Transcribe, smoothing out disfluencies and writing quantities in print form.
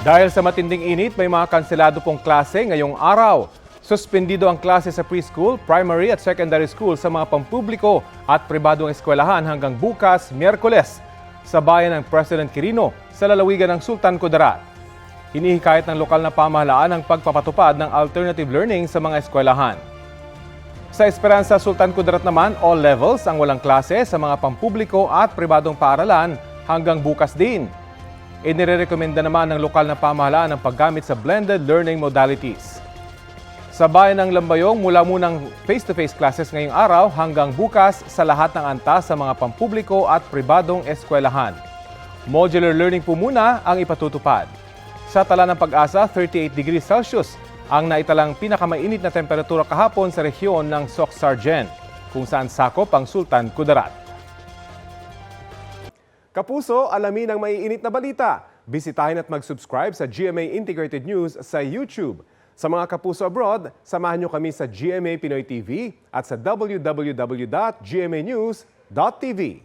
Dahil sa matinding init, may mga kanselado pong klase ngayong araw. Suspendido ang klase sa preschool, primary at secondary school sa mga pampubliko at pribadong eskwelahan hanggang bukas, Miyerkules, sa bayan ng President Quirino sa lalawigan ng Sultan Kudarat. Hinihikayat ng lokal na pamahalaan ang pagpapatupad ng alternative learning sa mga eskwelahan. Sa Esperanza, Sultan Kudarat naman, all levels ang walang klase sa mga pampubliko at pribadong paaralan hanggang bukas din. Inirekomenda naman ng lokal na pamahalaan ang paggamit sa blended learning modalities. Sa bayan ng Lambayong, mula munang face-to-face classes ngayong araw hanggang bukas sa lahat ng antas sa mga pampubliko at pribadong eskwelahan. Modular learning po muna ang ipatutupad. Sa Tala ng Pag-asa, 38 degrees Celsius ang naitalang pinakamainit na temperatura kahapon sa rehiyon ng Soc-Sargen, kung saan sakop ang Sultan Kudarat. Kapuso, alamin ang maiinit na balita. Bisitahin at mag-subscribe sa GMA Integrated News sa YouTube. Sa mga kapuso abroad, samahan nyo kami sa GMA Pinoy TV at sa www.gmanews.tv.